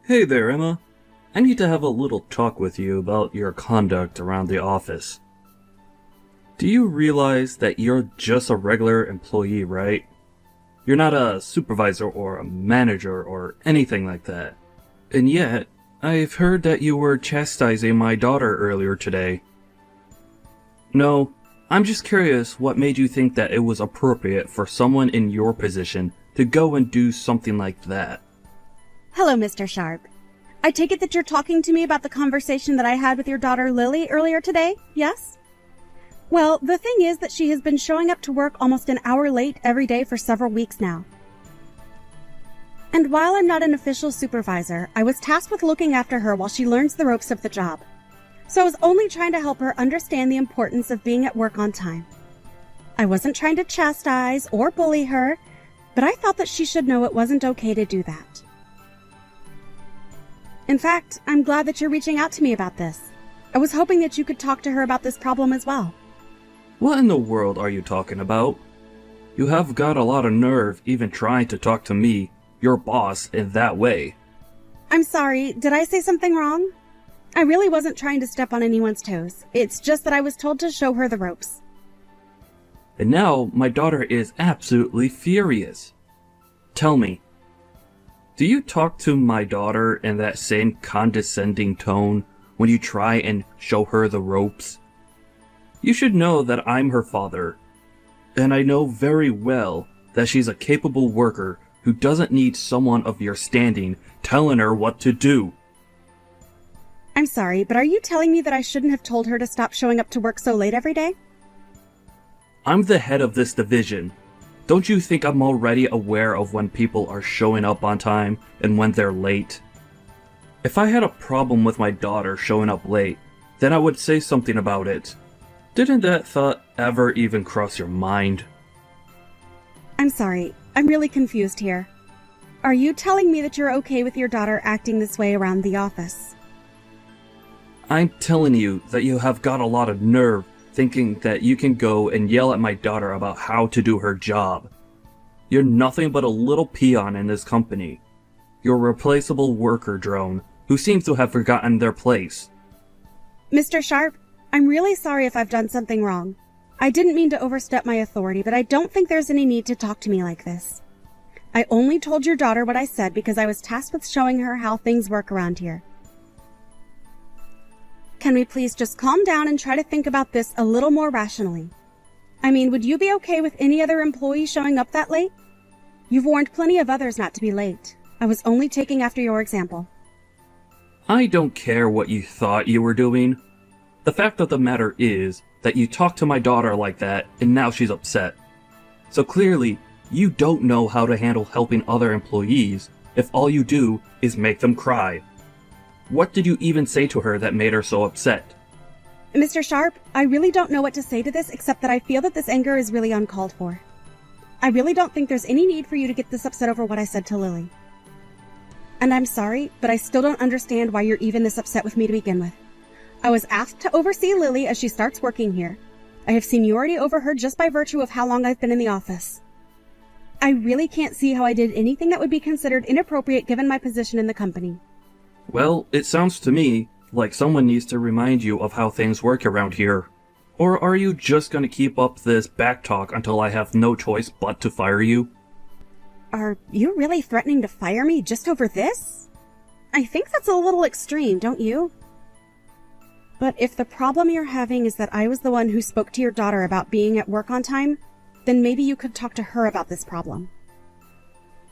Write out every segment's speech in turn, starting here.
Hey there, Emma. I need to have a little talk with you about your conduct around the office. Do you realize that you're just a regular employee, right? You're not a supervisor or a manager or anything like that. And yet, I've heard that you were chastising my daughter earlier today. No, I'm just curious what made you think that it was appropriate for someone in your position to go and do something like that. Hello, Mr. Sharp. I take it that you're talking to me about the conversation that I had with your daughter Lily earlier today, yes? Well, the thing is that she has been showing up to work almost an hour late every day for several weeks now. And while I'm not an official supervisor, I was tasked with looking after her while she learns the ropes of the job. So I was only trying to help her understand the importance of being at work on time. I wasn't trying to chastise or bully her, but I thought that she should know it wasn't okay to do that. In fact, I'm glad that you're reaching out to me about this. I was hoping that you could talk to her about this problem as well. What in the world are you talking about? You have got a lot of nerve even trying to talk to me, your boss, in that way. I'm sorry, did I say something wrong? I really wasn't trying to step on anyone's toes. It's just that I was told to show her the ropes. And now my daughter is absolutely furious. Tell me, do you talk to my daughter in that same condescending tone when you try and show her the ropes? You should know that I'm her father, and I know very well that she's a capable worker who doesn't need someone of your standing telling her what to do. I'm sorry, but are you telling me that I shouldn't have told her to stop showing up to work so late every day? I'm the head of this division. Don't you think I'm already aware of when people are showing up on time and when they're late? If I had a problem with my daughter showing up late, then I would say something about it. Didn't that thought ever even cross your mind? I'm sorry, I'm really confused here. Are you telling me that you're okay with your daughter acting this way around the office? I'm telling you that you have got a lot of nerve thinking that you can go and yell at my daughter about how to do her job. You're nothing but a little peon in this company. You're a replaceable worker drone who seems to have forgotten their place. Mr. Sharp, I'm really sorry if I've done something wrong. I didn't mean to overstep my authority, but I don't think there's any need to talk to me like this. I only told your daughter what I said because I was tasked with showing her how things work around here. Can we please just calm down and try to think about this a little more rationally? I mean, would you be okay with any other employee showing up that late? You've warned plenty of others not to be late. I was only taking after your example. I don't care what you thought you were doing. The fact of the matter is that you talked to my daughter like that and now she's upset. So clearly, you don't know how to handle helping other employees if all you do is make them cry. What did you even say to her that made her so upset? Mr. Sharp, I really don't know what to say to this except that I feel that this anger is really uncalled for. I really don't think there's any need for you to get this upset over what I said to Lily. And I'm sorry, but I still don't understand why you're even this upset with me to begin with. I was asked to oversee Lily as she starts working here. I have seniority over her just by virtue of how long I've been in the office. I really can't see how I did anything that would be considered inappropriate given my position in the company. Well, it sounds to me like someone needs to remind you of how things work around here. Or are you just gonna keep up this backtalk until I have no choice but to fire you? Are you really threatening to fire me just over this? I think that's a little extreme, don't you? But if the problem you're having is that I was the one who spoke to your daughter about being at work on time, then maybe you could talk to her about this problem.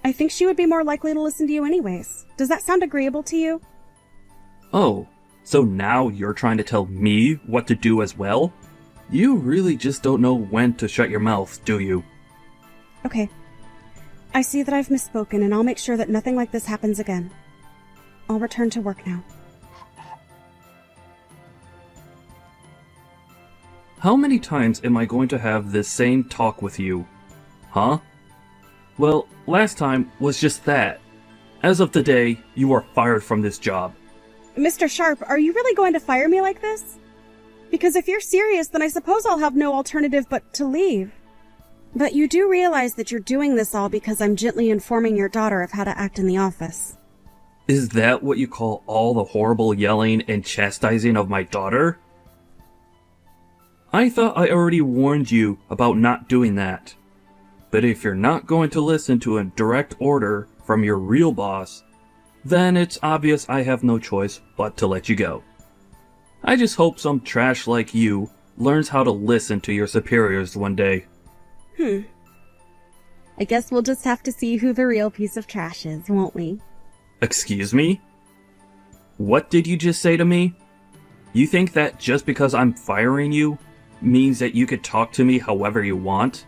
I think she would be more likely to listen to you anyways. Does that sound agreeable to you? Oh, so now you're trying to tell me what to do as well? You really just don't know when to shut your mouth, do you? Okay. I see that I've misspoken, and I'll make sure that nothing like this happens again. I'll return to work now. How many times am I going to have this same talk with you? Huh? Well, last time was just that. As of today, you are fired from this job. Mr. Sharp, are you really going to fire me like this? Because if you're serious, then I suppose I'll have no alternative but to leave. But you do realize that you're doing this all because I'm gently informing your daughter of how to act in the office. Is that what you call all the horrible yelling and chastising of my daughter? I thought I already warned you about not doing that. But if you're not going to listen to a direct order from your real boss, then it's obvious I have no choice but to let you go. I just hope some trash like you learns how to listen to your superiors one day. I guess we'll just have to see who the real piece of trash is, won't we? Excuse me? What did you just say to me? You think that just because I'm firing you means that you could talk to me however you want?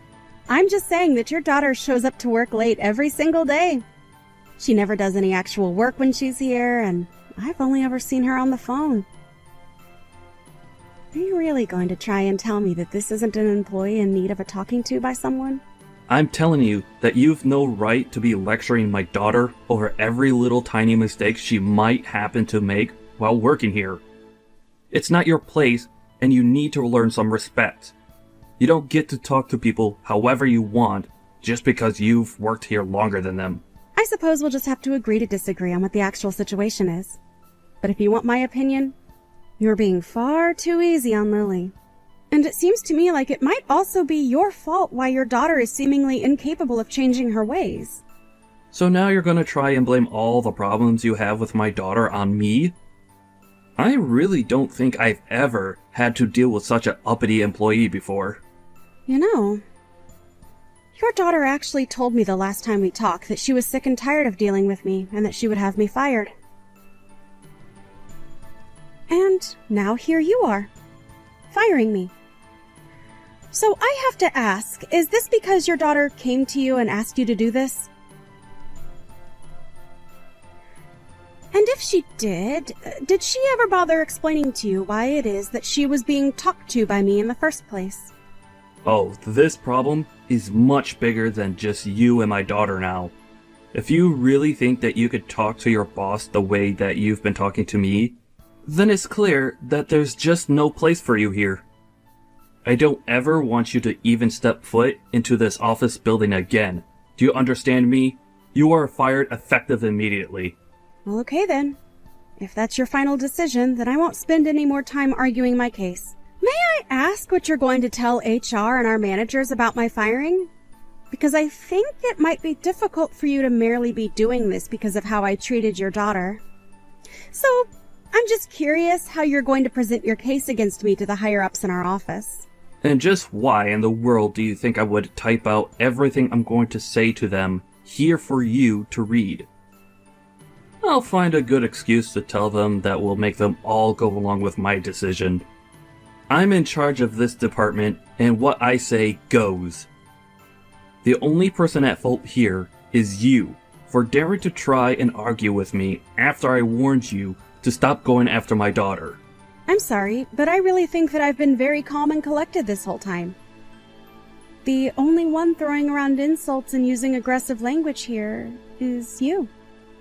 I'm just saying that your daughter shows up to work late every single day. She never does any actual work when she's here, and I've only ever seen her on the phone. Are you really going to try and tell me that this isn't an employee in need of a talking to by someone? I'm telling you that you've no right to be lecturing my daughter over every little tiny mistake she might happen to make while working here. It's not your place, and you need to learn some respect. You don't get to talk to people however you want just because you've worked here longer than them. I suppose we'll just have to agree to disagree on what the actual situation is. But if you want my opinion, you're being far too easy on Lily. And it seems to me like it might also be your fault why your daughter is seemingly incapable of changing her ways. So now you're gonna try and blame all the problems you have with my daughter on me? I really don't think I've ever had to deal with such an uppity employee before. You know, your daughter actually told me the last time we talked that she was sick and tired of dealing with me and that she would have me fired. And now here you are, firing me. So I have to ask, is this because your daughter came to you and asked you to do this? And if she did she ever bother explaining to you why it is that she was being talked to by me in the first place? Oh, this problem is much bigger than just you and my daughter now. If you really think that you could talk to your boss the way that you've been talking to me, then it's clear that there's just no place for you here. I don't ever want you to even step foot into this office building again. Do you understand me? You are fired effective immediately. Well, okay then. If that's your final decision, then I won't spend any more time arguing my case. May I ask what you're going to tell HR and our managers about my firing? Because I think it might be difficult for you to merely be doing this because of how I treated your daughter. So, I'm just curious how you're going to present your case against me to the higher-ups in our office. And just why in the world do you think I would type out everything I'm going to say to them here for you to read? I'll find a good excuse to tell them that will make them all go along with my decision. I'm in charge of this department, and what I say goes. The only person at fault here is you, for daring to try and argue with me after I warned you to stop going after my daughter. I'm sorry, but I really think that I've been very calm and collected this whole time. The only one throwing around insults and using aggressive language here is you.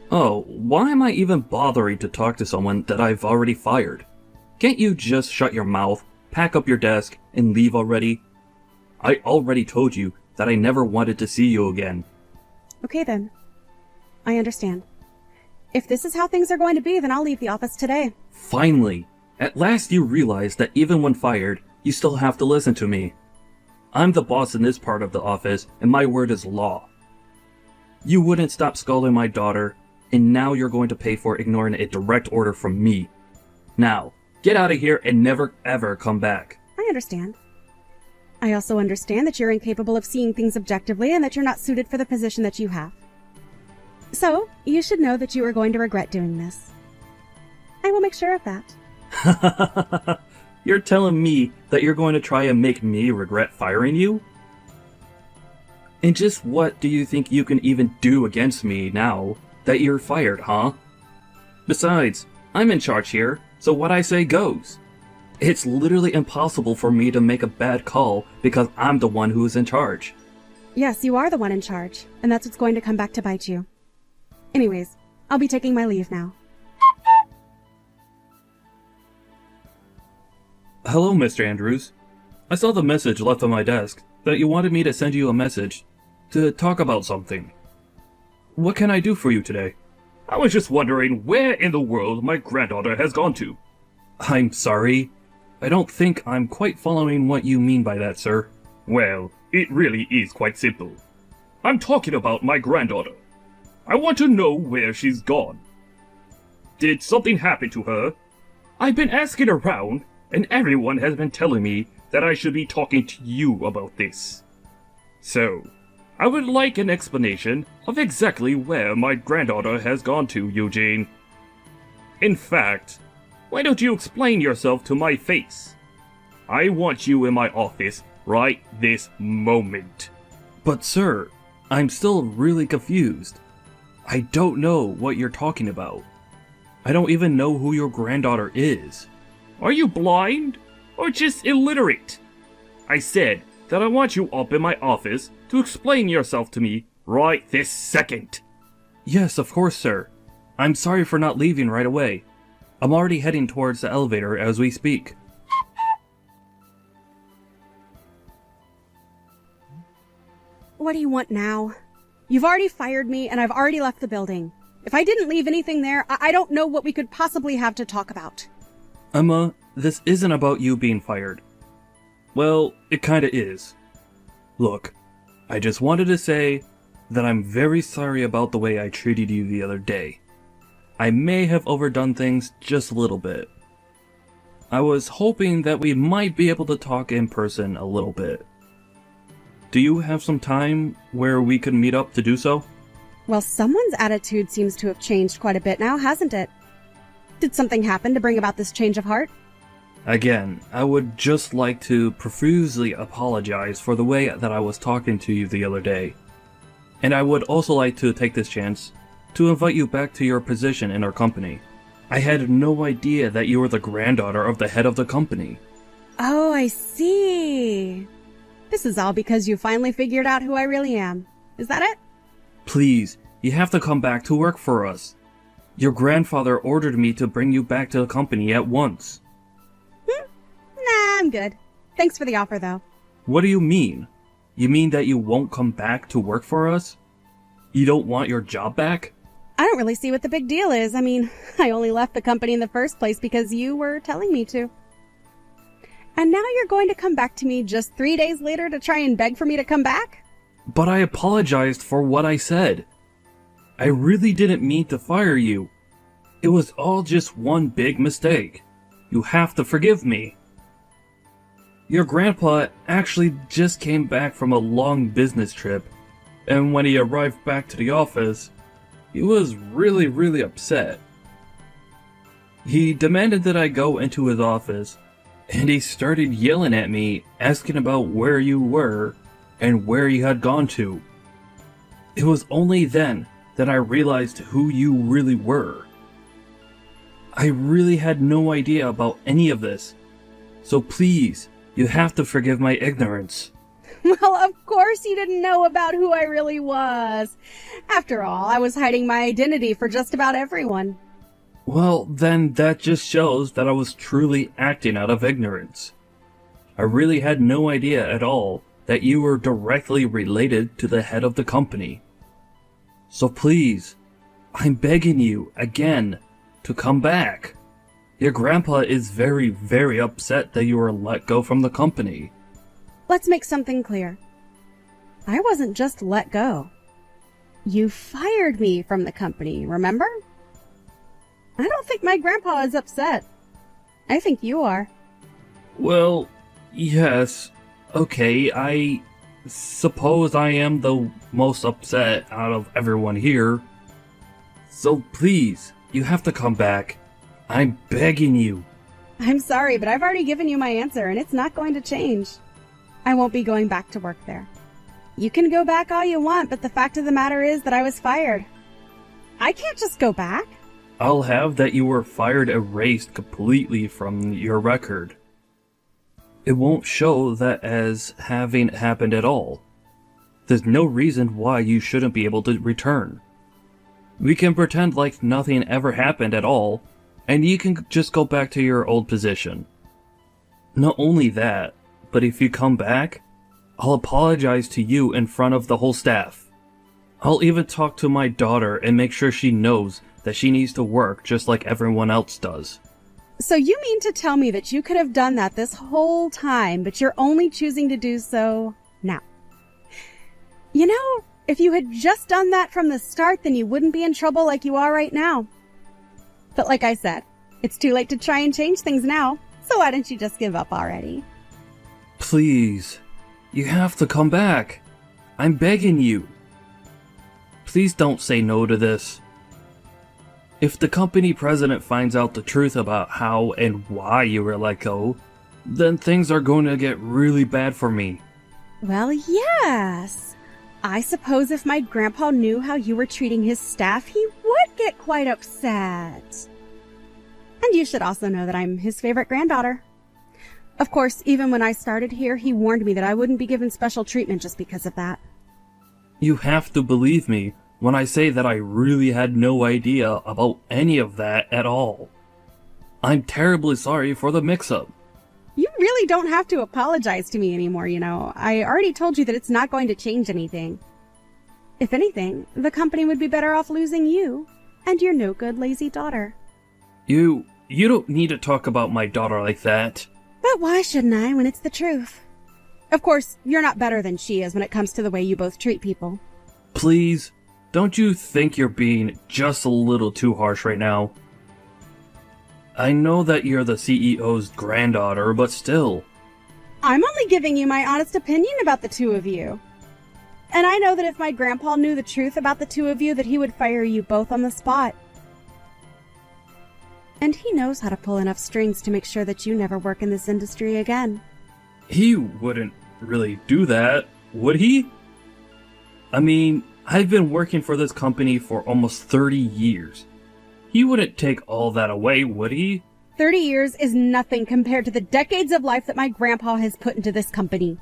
Oh, why am I even bothering to talk to someone that I've already fired? Can't you just shut your mouth, pack up your desk, and leave already? I already told you that I never wanted to see you again. Okay then. I understand. If this is how things are going to be, then I'll leave the office today. Finally! At last you realize that even when fired, you still have to listen to me. I'm the boss in this part of the office, and my word is law. You wouldn't stop scolding my daughter, and now you're going to pay for ignoring a direct order from me. Now, get out of here and never ever come back. I understand. I also understand that you're incapable of seeing things objectively and that you're not suited for the position that you have. So, you should know that you are going to regret doing this. I will make sure of that. You're telling me that you're going to try and make me regret firing you? And just what do you think you can even do against me now that you're fired, huh? Besides, I'm in charge here, so what I say goes. It's literally impossible for me to make a bad call because I'm the one who is in charge. Yes, you are the one in charge, and that's what's going to come back to bite you. Anyways, I'll be taking my leave now. Hello, Mr. Andrews. I saw the message left on my desk that you wanted me to send you a message to talk about something. What can I do for you today? I was just wondering where in the world my granddaughter has gone to. I'm sorry. I don't think I'm quite following what you mean by that, sir. Well, it really is quite simple. I'm talking about my granddaughter. I want to know where she's gone. Did something happen to her? I've been asking around, and everyone has been telling me that I should be talking to you about this. So, I would like an explanation of exactly where my granddaughter has gone to, Eugene. In fact, why don't you explain yourself to my face? I want you in my office right this moment. But sir, I'm still really confused. I don't know what you're talking about. I don't even know who your granddaughter is. Are you blind? Or just illiterate? I said that I want you up in my office to explain yourself to me right this second. Yes, of course, sir. I'm sorry for not leaving right away. I'm already heading towards the elevator as we speak. What do you want now? You've already fired me, and I've already left the building. If I didn't leave anything there, I don't know what we could possibly have to talk about. Emma, this isn't about you being fired. Well, it kinda is. Look, I just wanted to say that I'm very sorry about the way I treated you the other day. I may have overdone things just a little bit. I was hoping that we might be able to talk in person a little bit. Do you have some time where we could meet up to do so? Well, someone's attitude seems to have changed quite a bit now, hasn't it? Did something happen to bring about this change of heart? Again, I would just like to profusely apologize for the way that I was talking to you the other day. And I would also like to take this chance to invite you back to your position in our company. I had no idea that you were the granddaughter of the head of the company. Oh, I see. This is all because you finally figured out who I really am. Is that it? Please, you have to come back to work for us. Your grandfather ordered me to bring you back to the company at once. Nah, I'm good. Thanks for the offer, though. What do you mean? You mean that you won't come back to work for us? You don't want your job back? I don't really see what the big deal is. I mean, I only left the company in the first place because you were telling me to. And now you're going to come back to me just 3 days later to try and beg for me to come back? But I apologized for what I said. I really didn't mean to fire you. It was all just one big mistake. You have to forgive me. Your grandpa actually just came back from a long business trip, and when he arrived back to the office, he was really upset. He demanded that I go into his office, and he started yelling at me, asking about where you were and where you had gone to. It was only then that I realized who you really were. I really had no idea about any of this, so please, you have to forgive my ignorance. Well, of course you didn't know about who I really was. After all, I was hiding my identity for just about everyone. Well, then that just shows that I was truly acting out of ignorance. I really had no idea at all that you were directly related to the head of the company. So please, I'm begging you again to come back. Your grandpa is very upset that you were let go from the company. Let's make something clear. I wasn't just let go. You fired me from the company, remember? I don't think my grandpa is upset. I think you are. Well, yes. Okay, I suppose I am the most upset out of everyone here. So please, you have to come back. I'm begging you. I'm sorry, but I've already given you my answer, and it's not going to change. I won't be going back to work there. You can go back all you want, but the fact of the matter is that I was fired. I can't just go back. I'll have that you were fired erased completely from your record. It won't show that as having happened at all. There's no reason why you shouldn't be able to return. We can pretend like nothing ever happened at all, and you can just go back to your old position. Not only that, but if you come back, I'll apologize to you in front of the whole staff. I'll even talk to my daughter and make sure she knows that she needs to work just like everyone else does. So you mean to tell me that you could have done that this whole time, but you're only choosing to do so now? You know, if you had just done that from the start, then you wouldn't be in trouble like you are right now. But like I said, it's too late to try and change things now, so why don't you just give up already? Please, you have to come back. I'm begging you. Please don't say no to this. If the company president finds out the truth about how and why you were let go, then things are going to get really bad for me. Well, yes. I suppose if my grandpa knew how you were treating his staff, he would get quite upset. And you should also know that I'm his favorite granddaughter. Of course, even when I started here, he warned me that I wouldn't be given special treatment just because of that. You have to believe me when I say that I really had no idea about any of that at all. I'm terribly sorry for the mix-up. You really don't have to apologize to me anymore, you know. I already told you that it's not going to change anything. If anything, the company would be better off losing you and your no-good, lazy daughter. You don't need to talk about my daughter like that. But why shouldn't I when it's the truth? Of course, you're not better than she is when it comes to the way you both treat people. Please, don't you think you're being just a little too harsh right now? I know that you're the CEO's granddaughter, but still. I'm only giving you my honest opinion about the two of you. And I know that if my grandpa knew the truth about the two of you, that he would fire you both on the spot. And he knows how to pull enough strings to make sure that you never work in this industry again. He wouldn't really do that, would he? I mean, I've been working for this company for almost 30 years. He wouldn't take all that away, would he? 30 years is nothing compared to the decades of life that my grandpa has put into this company.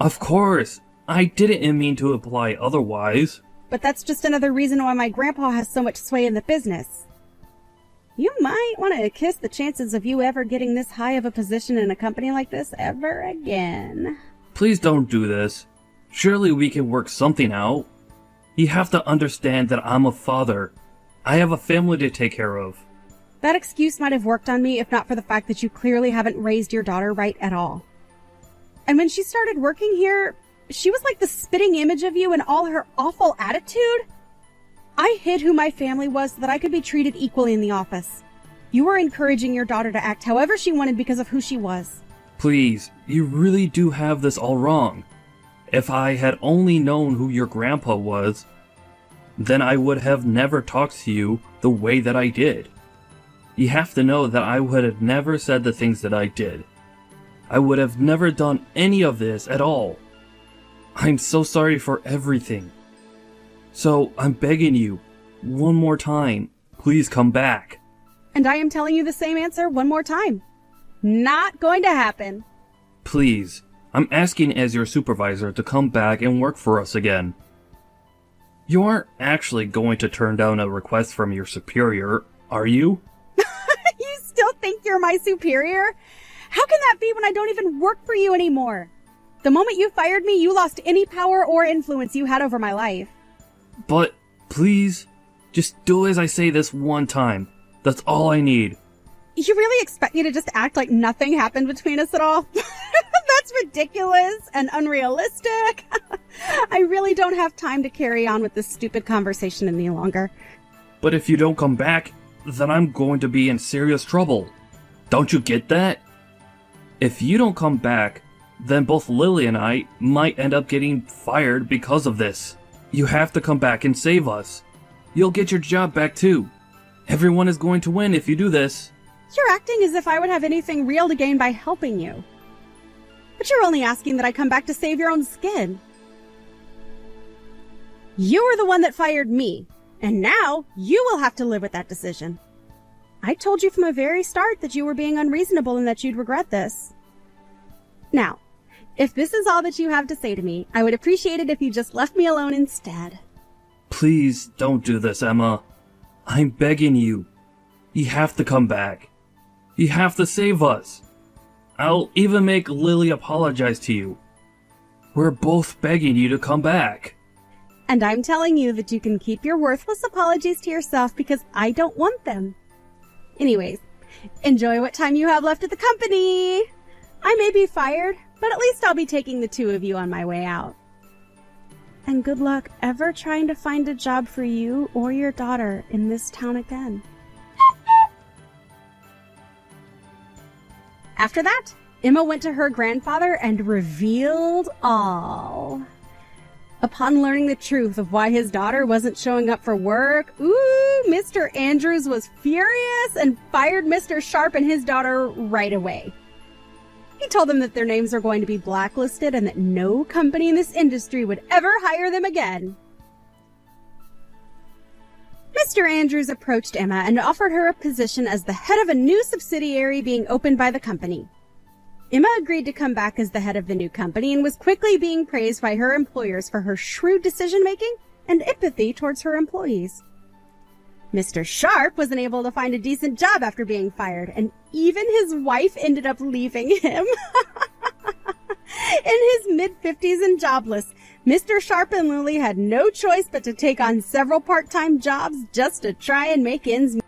Of course. I didn't mean to imply otherwise. But that's just another reason why my grandpa has so much sway in the business. You might want to kiss the chances of you ever getting this high of a position in a company like this ever again. Please don't do this. Surely we can work something out. You have to understand that I'm a father. I have a family to take care of. That excuse might have worked on me if not for the fact that you clearly haven't raised your daughter right at all. And when she started working here, she was like the spitting image of you and all her awful attitude. I hid who my family was so that I could be treated equally in the office. You were encouraging your daughter to act however she wanted because of who she was. Please, you really do have this all wrong. If I had only known who your grandpa was, then I would have never talked to you the way that I did. You have to know that I would have never said the things that I did. I would have never done any of this at all. I'm so sorry for everything. So I'm begging you, one more time, please come back. And I am telling you the same answer one more time. Not going to happen. Please, I'm asking as your supervisor to come back and work for us again. You aren't actually going to turn down a request from your superior, are you? You still think you're my superior? How can that be when I don't even work for you anymore? The moment you fired me, you lost any power or influence you had over my life. But, please, just do as I say this one time. That's all I need. You really expect me to just act like nothing happened between us at all? That's ridiculous and unrealistic. I really don't have time to carry on with this stupid conversation any longer. But if you don't come back, then I'm going to be in serious trouble. Don't you get that? If you don't come back, then both Lily and I might end up getting fired because of this. You have to come back and save us. You'll get your job back too. Everyone is going to win if you do this. You're acting as if I would have anything real to gain by helping you. But you're only asking that I come back to save your own skin. You were the one that fired me, and now you will have to live with that decision. I told you from the very start that you were being unreasonable and that you'd regret this. Now, if this is all that you have to say to me, I would appreciate it if you just left me alone instead. Please don't do this, Emma. I'm begging you. You have to come back. You have to save us. I'll even make Lily apologize to you. We're both begging you to come back. And I'm telling you that you can keep your worthless apologies to yourself because I don't want them. Anyways, enjoy what time you have left at the company. I may be fired, but at least I'll be taking the two of you on my way out. And good luck ever trying to find a job for you or your daughter in this town again. After that, Emma went to her grandfather and revealed all. Upon learning the truth of why his daughter wasn't showing up for work, Mr. Andrews was furious and fired Mr. Sharp and his daughter right away. He told them that their names are going to be blacklisted and that no company in this industry would ever hire them again. Mr. Andrews approached Emma and offered her a position as the head of a new subsidiary being opened by the company. Emma agreed to come back as the head of the new company and was quickly being praised by her employers for her shrewd decision-making and empathy towards her employees. Mr. Sharp wasn't able to find a decent job after being fired, and even his wife ended up leaving him. In his mid-50s and jobless, Mr. Sharp and Lily had no choice but to take on several part-time jobs just to try and make ends meet.